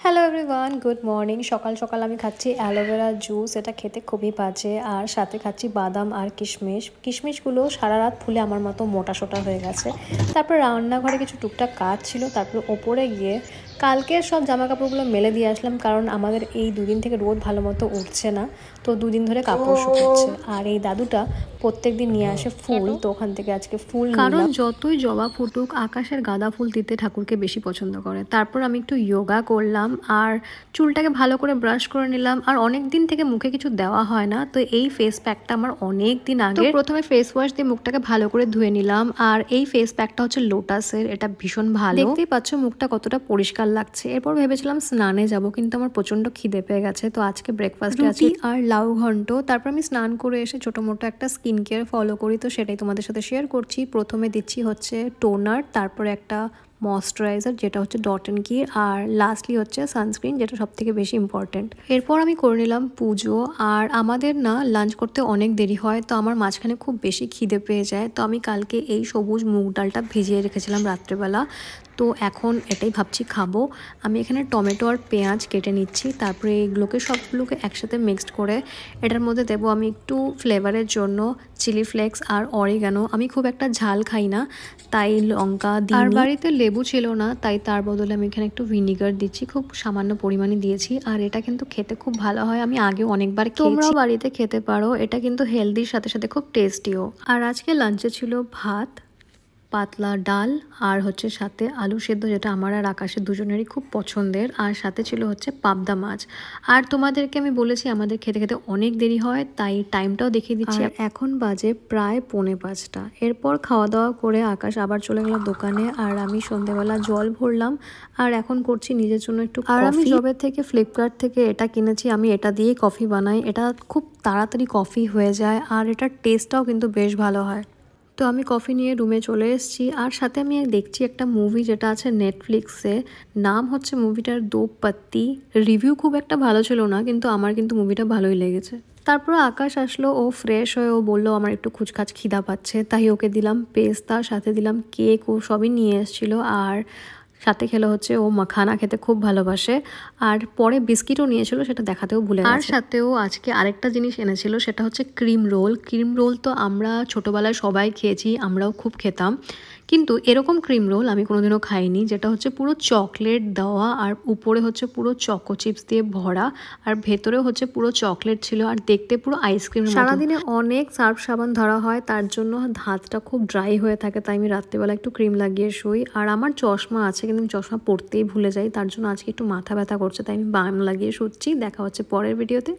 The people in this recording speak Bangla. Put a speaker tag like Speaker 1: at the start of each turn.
Speaker 1: Hello everyone, good morning. সকাল সকাল আমি খাচ্ছি অ্যালোভেরা জুস। এটা খেতে খুবই বাজে। আর সাথে খাচ্ছি বাদাম আর কিশমিশ। কিশমিশগুলো সারা রাত ফুলে আমার মতো মোটা সোটা হয়ে গেছে। তারপর রান্নাঘরে কিছু টুকটাক কাজ ছিল। তারপর ওপরে গিয়ে কালকের সব জামা কাপড়গুলো মেলে দিয়ে আসলাম, কারণ আমাদের এই দুদিন থেকে রোদ ভালো মতো উঠছে না, তো দুদিন ধরে কাপড় শুকাচ্ছে। আর এই দাদুটা প্রত্যেক দিন নিয়ে আসে ফুল, তো ওখান থেকে আজকে ফুল নিলাম। কারণ যতই জবা ফুটুক, আকাশের গাঁদা ফুল দিতে ঠাকুরকে বেশি পছন্দ করে। তারপর আমি একটু যোগা করলাম আর চুলটাকে ভালো করে ব্রাশ করে নিলাম। আর অনেক দিন থেকে মুখে কিছু দেওয়া হয় না, তো এই ফেস প্যাকটা আমার অনেক দিন আগে। প্রথমে ফেস ওয়াশ দিয়ে মুখটাকে ভালো করে ধুয়ে নিলাম। আর এই ফেস প্যাকটা হচ্ছে লোটাসের, এটা ভীষণ ভালো। দেখতেই পাচ্ছ মুখটা কতটা পরিষ্কার লাগছে। এরপর ভেবেছিলাম স্নানে যাব, কিন্তু আমার প্রচন্ড খিদে পেয়ে গেছে, তো আজকে ব্রেকফাস্টে আছে আর লাউ ঘন্ট। তারপর আমি স্নান করে এসে ছোটো মোটো একটা স্কিন কেয়ার ফলো করি, তো সেটাই তোমাদের সাথে শেয়ার করছি। প্রথমে দিচ্ছি হচ্ছে টোনার, তারপরে একটা ময়শ্চারাইজার যেটা হচ্ছে ডট অ্যান্ড কি, আর লাস্টলি হচ্ছে সানস্ক্রিন, যেটা সব থেকে বেশি ইম্পর্টেন্ট। এরপর আমি করে নিলাম পুজো। আর আমাদের না লাঞ্চ করতে অনেক দেরি হয়, তো আমার মাঝখানে খুব বেশি খিদে পেয়ে যায়। তো আমি কালকে এই সবুজ মুগ ডালটা ভিজিয়ে রেখেছিলাম রাত্রেবেলা, তো এখন এটাই ভাবছি খাবো। আমি এখানে টমেটো আর পেঁয়াজ কেটে নিচ্ছি, তারপরে এইগুলোকে সবগুলোকে একসাথে মিক্সড করে এটার মধ্যে দেবো আমি একটু ফ্লেভারের জন্য চিলি ফ্লেক্স আর অরিগানো। আমি খুব একটা ঝাল খাই না, তাই লঙ্কা দিই। আর বাড়িতে লেবু ছিল না, তাই তার বদলে আমি এখানে একটু ভিনিগার দিচ্ছি, খুব সামান্য পরিমাণে দিয়েছি। আর এটা কিন্তু খেতে খুব ভালো হয়, আমি আগে অনেকবার খেয়েছি। তোমরাও বাড়িতে খেতে পারো, এটা কিন্তু হেলদির সাথে সাথে খুব টেস্টিও। আর আজকে লাঞ্চে ছিল ভাত, পাতলা ডাল, আর হচ্ছে সাথে আলু সেদ্ধ, যেটা আমার আর আকাশের দুজনেরই খুব পছন্দের। আর সাথে ছিল হচ্ছে পাবদা মাছ। আর তোমাদেরকে আমি বলেছি আমাদের খেতে খেতে অনেক দেরি হয়, তাই টাইমটাও দেখিয়ে দিচ্ছি। এখন বাজে প্রায় 4:45। এরপর খাওয়া দাওয়া করে আকাশ আবার চলে গেল দোকানে, আর আমি সন্ধেবেলা জল ভরলাম। আর এখন করছি নিজের জন্য একটু কফি। আর আমি যবে থেকে ফ্লিপকার্ট থেকে এটা কিনেছি, আমি এটা দিয়েই কফি বানাই। এটা খুব তাড়াতাড়ি কফি হয়ে যায়, আর এটার টেস্টটাও কিন্তু বেশ ভালো হয়। তো আমি কফি নিয়ে রুমে চলে এসেছি। আর সাথে আমি দেখছি একটা মুভি, যেটা আছে নেটফ্লিক্সে। নাম হচ্ছে মুভিটার দো পাত্তি। রিভিউ খুব একটা ভালো ছিল না, কিন্তু আমার কিন্তু মুভিটা ভালোই লেগেছে। তারপর আকাশ আসলো, ও ফ্রেশ হয়ে ও বললো আমার একটু খুচখাচ খিদা পাচ্ছে, তাই ওকে দিলাম পেস্তা, সাথে দিলাম কেক, ও সবই নিয়ে এসেছিলো। আর সাথে খেলো হচ্ছে, ও মাখানা খেতে খুব ভালোবাসে। আর পরে বিস্কিটও নিয়েছিল, সেটা দেখাতেও ভুলে গেছে। আর সাথেও আজকে আরেকটা জিনিস এনেছিল, সেটা হচ্ছে ক্রিম রোল। ক্রিম রোল তো আমরা ছোটোবেলায় সবাই খেয়েছি, আমরাও খুব খেতাম, কিন্তু এরকম ক্রিম রোল আমি কোনোদিনও খাইনি, যেটা হচ্ছে পুরো চকলেট দেওয়া, আর উপরে হচ্ছে পুরো চকো চিপস দিয়ে ভরা, আর ভেতরেও হচ্ছে পুরো চকলেট ছিল, আর দেখতে পুরো আইসক্রিম। সারাদিনে অনেক সার্ফ সাবান ধরা হয়, তার জন্য হাতটা খুব ড্রাই হয়ে থাকে, তাই আমি রাত্রেবেলা একটু ক্রিম লাগিয়ে শুই। আর আমার চশমা আছে, কিন্তু আমি চশমা পরতেই ভুলে যাই, তার জন্য আজকে একটু মাথা ব্যথা করছে, তাই আমি বাম লাগিয়ে শুচ্ছি। দেখা হচ্ছে পরের ভিডিওতে।